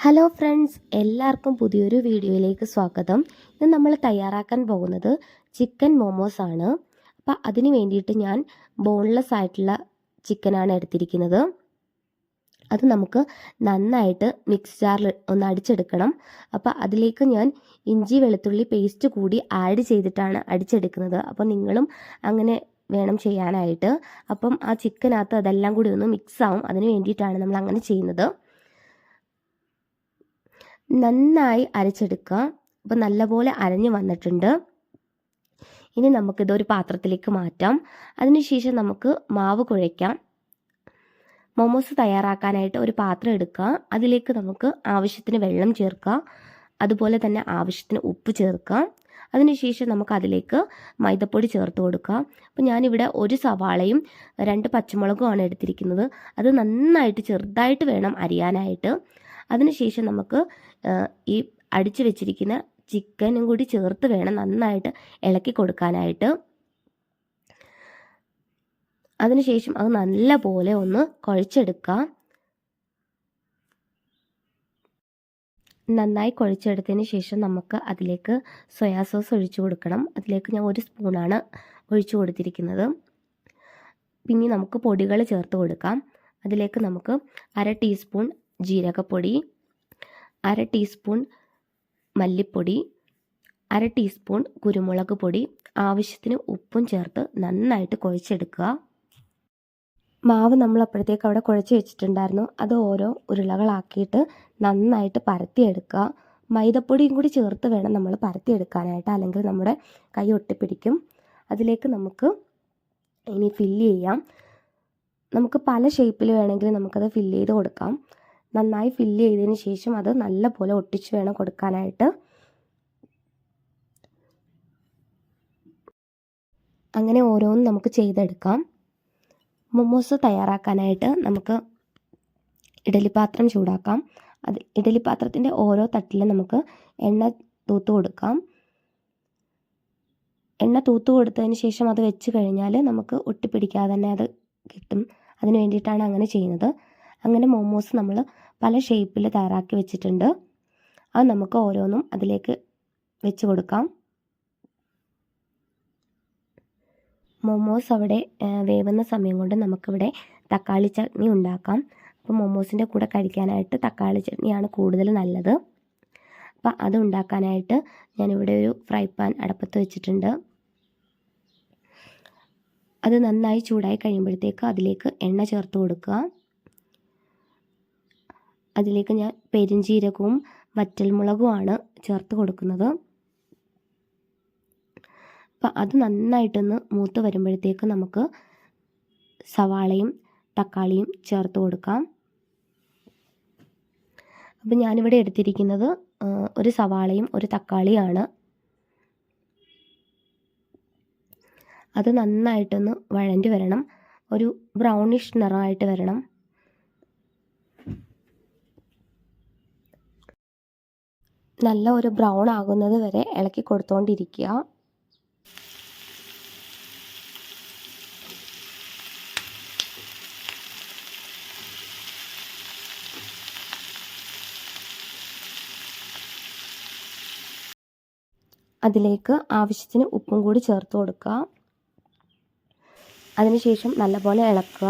Hello friends, എല്ലാവർക്കും പുതിയൊരു വീഡിയോയിലേക്ക് സ്വാഗതം. ഇന്ന് നമ്മൾ തയ്യാറാക്കാൻ പോകുന്നത് ചിക്കൻ മോമോസ് ആണ്. അപ്പോൾ അതിന് വേണ്ടിയിട്ട് ഞാൻ ബോൺലെസ് ആയിട്ടുള്ള ചിക്കനാണ് എടുത്തിരിക്കുന്നത്. അത് നമുക്ക് നന്നായിട്ട് മിക്സ് ജാറിൽ ഒന്ന് അടിച്ചെടുക്കണം. അപ്പോൾ അതിലേക്ക് ഞാൻ ഇഞ്ചി വെളുത്തുള്ളി പേസ്റ്റ് കൂടി ആഡ് ചെയ്തിട്ടാണ് അടിച്ചെടുക്കുന്നത്. അപ്പോൾ നിങ്ങളും അങ്ങനെ വേണം ചെയ്യാനായിട്ട്. അപ്പം ആ ചിക്കനകത്ത് അതെല്ലാം കൂടി ഒന്ന് മിക്സ് ആവും. അതിന് വേണ്ടിയിട്ടാണ് നമ്മൾ അങ്ങനെ ചെയ്യുന്നത്. നന്നായി അരച്ചെടുക്കുക. അപ്പോൾ നല്ലപോലെ അരഞ്ഞു വന്നിട്ടുണ്ട്. ഇനി നമുക്കിതൊരു പാത്രത്തിലേക്ക് മാറ്റാം. അതിനുശേഷം നമുക്ക് മാവ് കുഴയ്ക്കാം. മോമോസ് തയ്യാറാക്കാനായിട്ട് ഒരു പാത്രം എടുക്കുക. അതിലേക്ക് നമുക്ക് ആവശ്യത്തിന് വെള്ളം ചേർക്കുക. അതുപോലെ തന്നെ ആവശ്യത്തിന് ഉപ്പ് ചേർക്കുക. അതിനുശേഷം നമുക്ക് അതിലേക്ക് മൈദപ്പൊടി ചേർത്ത് കൊടുക്കുക. അപ്പോൾ ഞാനിവിടെ ഒരു സവാളയും 2 പച്ചമുളകുമാണ് എടുത്തിരിക്കുന്നത്. അത് നന്നായിട്ട് ചെറുതായിട്ട് വേണം അരിയാനായിട്ട്. അതിനുശേഷം നമുക്ക് ഈ അടിച്ചു വെച്ചിരിക്കുന്ന ചിക്കനും കൂടി ചേർത്ത് വേണം നന്നായിട്ട് ഇളക്കി കൊടുക്കാനായിട്ട്. അതിനുശേഷം അത് നല്ല പോലെ ഒന്ന് കുഴച്ചെടുക്കുക. നന്നായി കുഴച്ചെടുത്തതിന് ശേഷം നമുക്ക് അതിലേക്ക് സോയാ സോസ് ഒഴിച്ചു കൊടുക്കണം. അതിലേക്ക് ഞാൻ 1 സ്പൂണാണ് ഒഴിച്ചു കൊടുത്തിരിക്കുന്നത്. പിന്നെ നമുക്ക് പൊടികൾ ചേർത്ത് കൊടുക്കാം. അതിലേക്ക് നമുക്ക് 1/2 ടീസ്പൂൺ ജീരകപ്പൊടി, 1/2 ടീസ്പൂൺ മല്ലിപ്പൊടി, 1/2 ടീസ്പൂൺ കുരുമുളക് പൊടി, ആവശ്യത്തിന് ഉപ്പും ചേർത്ത് നന്നായിട്ട് കുഴച്ചെടുക്കുക. മാവ് നമ്മൾ അപ്പോഴത്തേക്ക് അവിടെ കുഴച്ച് വെച്ചിട്ടുണ്ടായിരുന്നു. അത് ഓരോ ഉരുളകളാക്കിയിട്ട് നന്നായിട്ട് പരത്തിയെടുക്കുക. മൈദപ്പൊടിയും കൂടി ചേർത്ത് വേണം നമ്മൾ പരത്തിയെടുക്കാനായിട്ട്, അല്ലെങ്കിൽ നമ്മുടെ കൈ ഒട്ടിപ്പിടിക്കും. അതിലേക്ക് നമുക്ക് ഇനി ഫില്ല് ചെയ്യാം. നമുക്ക് പല ഷേപ്പിൽ വേണമെങ്കിൽ നമുക്കത് ഫില്ല് ചെയ്ത് കൊടുക്കാം. നന്നായി ഫില്ല് ചെയ്തതിന് ശേഷം അത് നല്ല പോലെ ഒട്ടിച്ച് വേണം കൊടുക്കാനായിട്ട്. അങ്ങനെ ഓരോന്നും നമുക്ക് ചെയ്തെടുക്കാം. മൊമോസ് തയ്യാറാക്കാനായിട്ട് നമുക്ക് ഇഡലിപ്പാത്രം ചൂടാക്കാം. അത് ഇഡലിപ്പാത്രത്തിൻ്റെ ഓരോ തട്ടിലും നമുക്ക് എണ്ണ തൂത്ത് കൊടുക്കാം. എണ്ണ തൂത്ത് കൊടുത്തതിന് ശേഷം അത് വെച്ച് കഴിഞ്ഞാൽ നമുക്ക് ഒട്ടിപ്പിടിക്കാതെ തന്നെ അത് കിട്ടും. അതിന് വേണ്ടിയിട്ടാണ് അങ്ങനെ ചെയ്യുന്നത്. അങ്ങനെ മോമോസ് നമ്മൾ പല ഷേപ്പിൽ തയ്യാറാക്കി വെച്ചിട്ടുണ്ട്. അത് നമുക്ക് ഓരോന്നും അതിലേക്ക് വെച്ച് കൊടുക്കാം. മോമോസ് അവിടെ വേവുന്ന സമയം കൊണ്ട് നമുക്കിവിടെ തക്കാളി ചട്നി ഉണ്ടാക്കാം. അപ്പോൾ മോമോസിൻ്റെ കൂടെ കഴിക്കാനായിട്ട് തക്കാളി ചട്നിയാണ് കൂടുതൽ നല്ലത്. അപ്പോൾ അത് ഉണ്ടാക്കാനായിട്ട് ഞാനിവിടെ ഒരു ഫ്രൈ പാൻ അടുപ്പത്ത് വെച്ചിട്ടുണ്ട്. അത് നന്നായി ചൂടായി കഴിയുമ്പോഴത്തേക്ക് അതിലേക്ക് എണ്ണ ചേർത്ത് കൊടുക്കുക. അതിലേക്ക് ഞാൻ പെരിഞ്ജീരകവും വറ്റൽമുളകുമാണ് ചേർത്ത് കൊടുക്കുന്നത്. അപ്പം അത് നന്നായിട്ടൊന്ന് മൂത്ത് വരുമ്പോഴത്തേക്ക് നമുക്ക് സവാളയും തക്കാളിയും ചേർത്ത് കൊടുക്കാം. അപ്പം ഞാനിവിടെ എടുത്തിരിക്കുന്നത് ഒരു സവാളയും ഒരു തക്കാളിയാണ്. അത് നന്നായിട്ടൊന്ന് വഴണ്ടി വരണം. ഒരു ബ്രൗണിഷ് നിറമായിട്ട് വരണം. നല്ല ഒരു ബ്രൗൺ ആകുന്നത് വരെ ഇളക്കി കൊടുത്തുകൊണ്ടിരിക്കുക. അതിലേക്ക് ആവശ്യത്തിന് ഉപ്പും കൂടി ചേർത്ത് കൊടുക്കുക. അതിനുശേഷം നല്ലപോലെ ഇളക്കുക.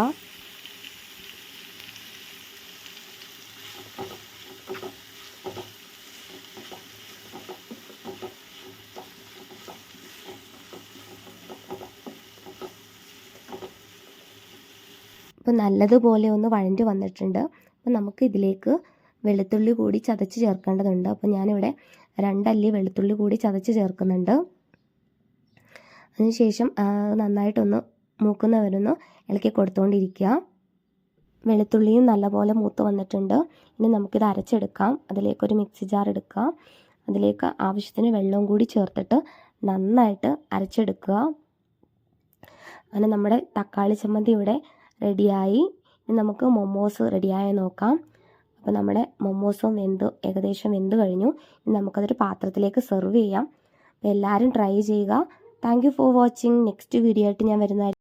അപ്പോൾ നല്ലതുപോലെ ഒന്ന് വഴണ്ടി വന്നിട്ടുണ്ട്. അപ്പോൾ നമുക്ക് ഇതിലേക്ക് വെളുത്തുള്ളി കൂടി ചതച്ച് ചേർക്കേണ്ടതുണ്ട്. അപ്പോൾ ഞാനിവിടെ 2 അല്ലി വെളുത്തുള്ളി കൂടി ചതച്ച് ചേർക്കുന്നുണ്ട്. അതിനുശേഷം നന്നായിട്ടൊന്ന് മൂക്കുന്നവരൊന്ന് ഇളക്കി കൊടുത്തുകൊണ്ടിരിക്കുക. വെളുത്തുള്ളിയും നല്ലപോലെ മൂത്ത് വന്നിട്ടുണ്ട്. ഇനി നമുക്കിത് അരച്ചെടുക്കാം. അതിലേക്കൊരു മിക്സി ജാർ എടുക്കുക. അതിലേക്ക് ആവശ്യത്തിന് വെള്ളവും കൂടി ചേർത്തിട്ട് നന്നായിട്ട് അരച്ചെടുക്കുക. അങ്ങനെ നമ്മുടെ തക്കാളി ചമ്മന്തി ഇവിടെ റെഡിയായി. ഇനി നമുക്ക് മൊമോസ് റെഡിയായി നോക്കാം. അപ്പോൾ നമ്മുടെ മൊമോസും ഏകദേശം വെന്ത് കഴിഞ്ഞു. ഇനി നമുക്കതൊരു പാത്രത്തിലേക്ക് സെർവ് ചെയ്യാം. അപ്പോൾ എല്ലാവരും ട്രൈ ചെയ്യുക. Thank you for watching. Next video ആയിട്ട് ഞാൻ വരുന്നതായിരിക്കും.